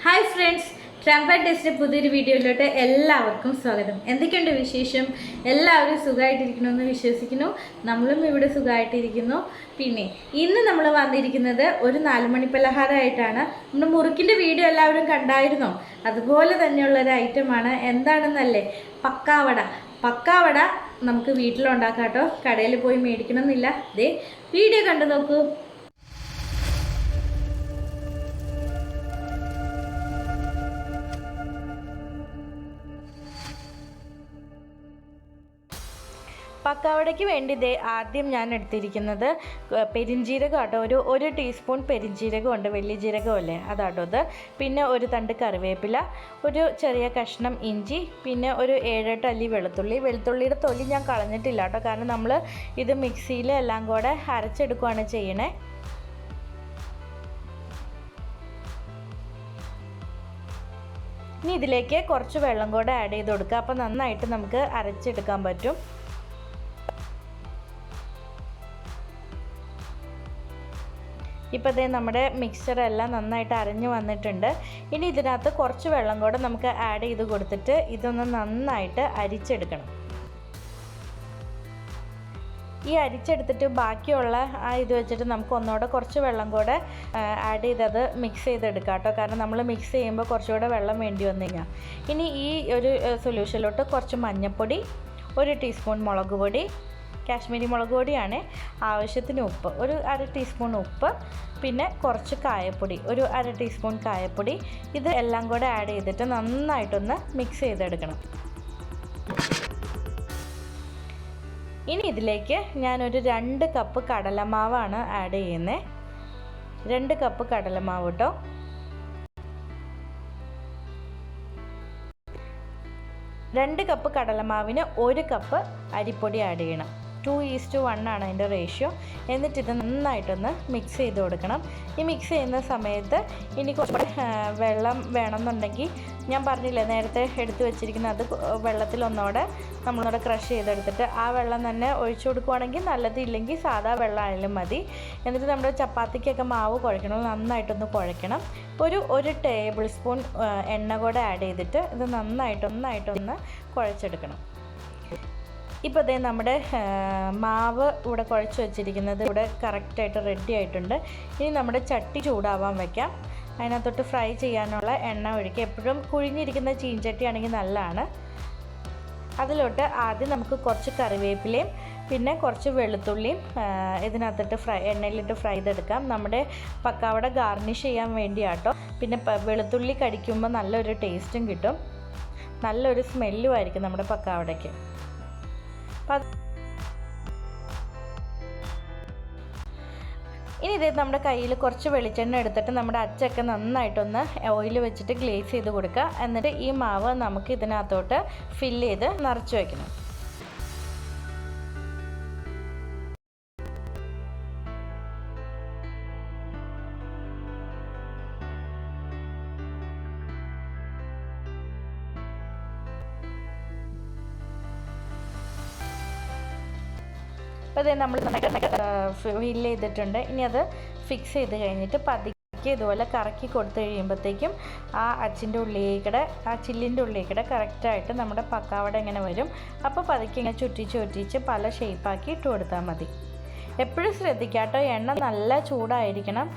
Hi friends, ട്രാമ്പർ ടെസ്റ്റിൻ്റെ പുതിയൊരു വീഡിയോയിലോട്ട് എല്ലാവർക്കും സ്വാഗതം. എന്തൊക്കെയുണ്ട് വിശേഷം? എല്ലാവരും സുഖമായിട്ടിരിക്കണമെന്ന് വിശ്വസിക്കുന്നു. നമ്മളും ഇവിടെ സുഖമായിട്ടിരിക്കുന്നു. പിന്നെ ഇന്ന് നമ്മൾ വന്നിരിക്കുന്നത് ഒരു 4 മണി പലഹാരമായിട്ടാണ്. നമ്മുടെ മുറുക്കിൻ്റെ വീഡിയോ എല്ലാവരും കണ്ടായിരുന്നോ? അതുപോലെ തന്നെയുള്ളൊരു ഐറ്റമാണ്. എന്താണെന്നല്ലേ? പക്കാവട നമുക്ക് വീട്ടിലുണ്ടാക്കാം കേട്ടോ. കടയിൽ പോയി മേടിക്കണമെന്നില്ല. ദേ വീഡിയോ കണ്ടു നോക്കൂ. പക്കാവടയ്ക്ക് വേണ്ടി ആദ്യം ഞാൻ എടുത്തിരിക്കുന്നത് പെരിഞ്ജീരകം ആട്ടോ. ഒരു ടീസ്പൂൺ പെരിഞ്ജീരകമുണ്ട്, വലിയ ജീരകമല്ലേ അതാട്ടോ അത്. പിന്നെ ഒരു തണ്ട് കറിവേപ്പില, ഒരു ചെറിയ കഷ്ണം ഇഞ്ചി, പിന്നെ ഒരു 7-8 അല്ലി വെളുത്തുള്ളിയുടെ തൊലി ഞാൻ കളഞ്ഞിട്ടില്ല കേട്ടോ, കാരണം നമ്മൾ ഇത് മിക്സിയിൽ എല്ലാം കൂടെ അരച്ചെടുക്കുകയാണ് ചെയ്യണേ. ഇനി ഇതിലേക്ക് കുറച്ച് വെള്ളം കൂടെ ആഡ് ചെയ്ത് കൊടുക്കുക. അപ്പോൾ നന്നായിട്ട് നമുക്ക് അരച്ചെടുക്കാൻ പറ്റും. ഇപ്പോൾ ദേ നമ്മുടെ മിക്സ്ചറെല്ലാം നന്നായിട്ട് അരഞ്ഞു വന്നിട്ടുണ്ട്. ഇനി ഇതിനകത്ത് കുറച്ച് വെള്ളം കൂടെ നമുക്ക് ആഡ് ചെയ്ത് കൊടുത്തിട്ട് ഇതൊന്ന് നന്നായിട്ട് അരിച്ചെടുക്കണം. ഈ അരിച്ചെടുത്തിട്ട് ബാക്കിയുള്ള ഇത് വെച്ചിട്ട് നമുക്ക് ഒന്നുകൂടെ കുറച്ച് വെള്ളം കൂടെ ആഡ് ചെയ്തത് മിക്സ് ചെയ്തെടുക്കാം കേട്ടോ, കാരണം നമ്മൾ മിക്സ് ചെയ്യുമ്പോൾ കുറച്ചുകൂടെ വെള്ളം വേണ്ടി വന്നു കഴിഞ്ഞാൽ. ഇനി ഈ ഒരു സൊല്യൂഷനിലോട്ട് കുറച്ച് മഞ്ഞൾപ്പൊടി, 1 ടീസ്പൂൺ മുളക് പൊടി, കാശ്മീരി മുളക് പൊടിയാണ്, ആവശ്യത്തിന് ഉപ്പ്, ഒരു 1/2 ടീസ്പൂൺ ഉപ്പ്, പിന്നെ കുറച്ച് കായപ്പൊടി, ഒരു 1/2 ടീസ്പൂൺ കായപ്പൊടി. ഇത് എല്ലാം കൂടെ ആഡ് ചെയ്തിട്ട് നന്നായിട്ടൊന്ന് മിക്സ് ചെയ്തെടുക്കണം. ഇനി ഇതിലേക്ക് ഞാനൊരു 2 കപ്പ് കടലമാവാണ് ആഡ് ചെയ്യുന്നത്. 2 കപ്പ് കടലമാവ് കേട്ടോ. രണ്ട് കപ്പ് കടലമാവിന് 1 കപ്പ് അരിപ്പൊടി ആഡ് ചെയ്യണം. 2:1 ആണ് അതിൻ്റെ റേഷ്യോ. എന്നിട്ട് ഇത് നന്നായിട്ടൊന്ന് മിക്സ് ചെയ്ത് കൊടുക്കണം. ഈ മിക്സ് ചെയ്യുന്ന സമയത്ത് ഇനി കുറച്ച് വെള്ളം വേണമെന്നുണ്ടെങ്കിൽ ഞാൻ പറഞ്ഞില്ലേ നേരത്തെ എടുത്ത് വെച്ചിരിക്കുന്ന അത് വെള്ളത്തിൽ നമ്മളൊന്നുകൂടെ ക്രഷ് ചെയ്തെടുത്തിട്ട് ആ വെള്ളം തന്നെ ഒഴിച്ചു കൊടുക്കുവാണെങ്കിൽ നല്ലത്, ഇല്ലെങ്കിൽ സാധാ വെള്ളം ആയാലും മതി. എന്നിട്ട് നമ്മുടെ ചപ്പാത്തിക്കൊക്കെ മാവ് കുഴക്കണം, നന്നായിട്ടൊന്ന് കുഴക്കണം. ഒരു ടേബിൾ സ്പൂൺ എണ്ണ കൂടെ ആഡ് ചെയ്തിട്ട് ഇത് നന്നായിട്ടൊന്ന് കുഴച്ചെടുക്കണം. ഇപ്പോൾ ദേ നമ്മുടെ മാവ് ഇവിടെ കുഴച്ച് വെച്ചിരിക്കുന്നത് ഇവിടെ കറക്റ്റായിട്ട് റെഡി ആയിട്ടുണ്ട്. ഇനി നമ്മുടെ ചട്ടി ചൂടാവാൻ വയ്ക്കാം. അതിനകത്തോട്ട് ഫ്രൈ ചെയ്യാനുള്ള എണ്ണ ഒഴിക്കുക. എപ്പോഴും കുഴിഞ്ഞിരിക്കുന്ന ചീൻചട്ടി ആണെങ്കിൽ നല്ലതാണ്. അതിലോട്ട് ആദ്യം നമുക്ക് കുറച്ച് കറിവേപ്പിലയും പിന്നെ കുറച്ച് വെളുത്തുള്ളിയും ഇതിനകത്തിട്ട് എണ്ണയിലിട്ട് ഫ്രൈ ചെയ്തെടുക്കാം. നമ്മുടെ പക്കാവട ഗാർണിഷ് ചെയ്യാൻ വേണ്ടിയാട്ടോ. പിന്നെ വെളുത്തുള്ളി കടിക്കുമ്പോൾ നല്ലൊരു ടേസ്റ്റും കിട്ടും, നല്ലൊരു സ്മെല്ലും ആയിരിക്കും നമ്മുടെ പക്കാവടയ്ക്ക്. ഇനി ഇത് നമ്മുടെ കയ്യിൽ കുറച്ച് വെളിച്ചെണ്ണ എടുത്തിട്ട് നമ്മുടെ അച്ചൊക്കെ നന്നായിട്ടൊന്ന് ഓയിൽ വെച്ചിട്ട് ഗ്ലേസ് ചെയ്ത് കൊടുക്കുക. എന്നിട്ട് ഈ മാവ് നമുക്ക് ഇതിനകത്തോട്ട് ഫില്ല് ചെയ്ത് നിറച്ച് വയ്ക്കണം. അപ്പോൾ ഇത് നമ്മൾ ഫില്ല് ചെയ്തിട്ടുണ്ട്. ഇനി അത് ഫിക്സ് ചെയ്ത് കഴിഞ്ഞിട്ട് പതുക്കെ ഇതുപോലെ കറക്കി കൊടുത്തു കഴിയുമ്പോഴത്തേക്കും ആ അച്ചിൻ്റെ ഉള്ളിലേക്കിടെ, ആ ചില്ലിൻ്റെ ഉള്ളിലേക്കിടെ കറക്റ്റായിട്ട് നമ്മുടെ പക്കാവട ഇങ്ങനെ വരും. അപ്പോൾ പതുക്കെ ഇങ്ങനെ ചുറ്റിച്ച് പല ഷേപ്പാക്കി ഇട്ട് കൊടുത്താൽ മതി. എപ്പോഴും ശ്രദ്ധിക്കാട്ടോ, എണ്ണ നല്ല ചൂടായിരിക്കണം,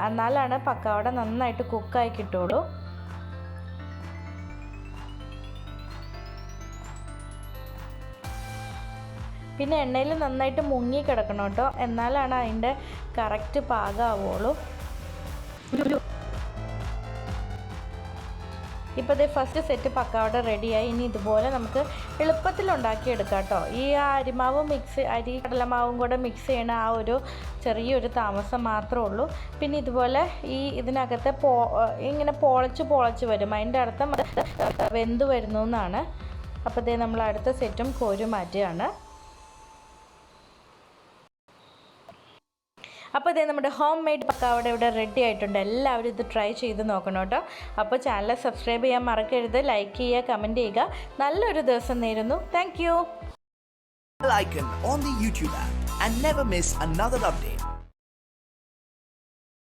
എന്നാലാണ് പക്കാവട നന്നായിട്ട് കുക്കായി കിട്ടുള്ളൂ. പിന്നെ എണ്ണയിൽ നന്നായിട്ട് മുങ്ങി കിടക്കണം കേട്ടോ, എന്നാലാണ് അതിൻ്റെ കറക്റ്റ് പാകമാവുള്ളൂ. ഇപ്പോൾ ഇത് ഫസ്റ്റ് സെറ്റ് പക്കാവട റെഡിയായി. ഇനി ഇതുപോലെ നമുക്ക് എളുപ്പത്തിൽ ഉണ്ടാക്കിയെടുക്കാം കേട്ടോ. ഈ അരി കടലമാവും കൂടെ മിക്സ് ചെയ്യണ ആ ഒരു ചെറിയൊരു താമസം മാത്രമേ ഉള്ളൂ. പിന്നെ ഇതുപോലെ ഇതിനകത്ത് ഇങ്ങനെ പൊളച്ച് വരും, അതിൻ്റെ അർത്ഥം വെന്ത് വരുന്നു എന്നാണ്. അപ്പോൾ ഇതേ നമ്മൾ അടുത്ത സെറ്റും കോരി മാറ്റുകയാണ്. അപ്പോൾ ഇതേ നമ്മുടെ ഹോം മെയ്ഡ് പക്കാവട ഇവിടെ റെഡി ആയിട്ടുണ്ട്. എല്ലാവരും ഇത് ട്രൈ ചെയ്ത് നോക്കണം കേട്ടോ. അപ്പോൾ ചാനൽ സബ്സ്ക്രൈബ് ചെയ്യാൻ മറക്കരുത്, ലൈക്ക് ചെയ്യുക, കമൻറ്റ് ചെയ്യുക. നല്ലൊരു ദിവസം നേരുന്നു. Thank you. Icon on the YouTube app and never miss another update.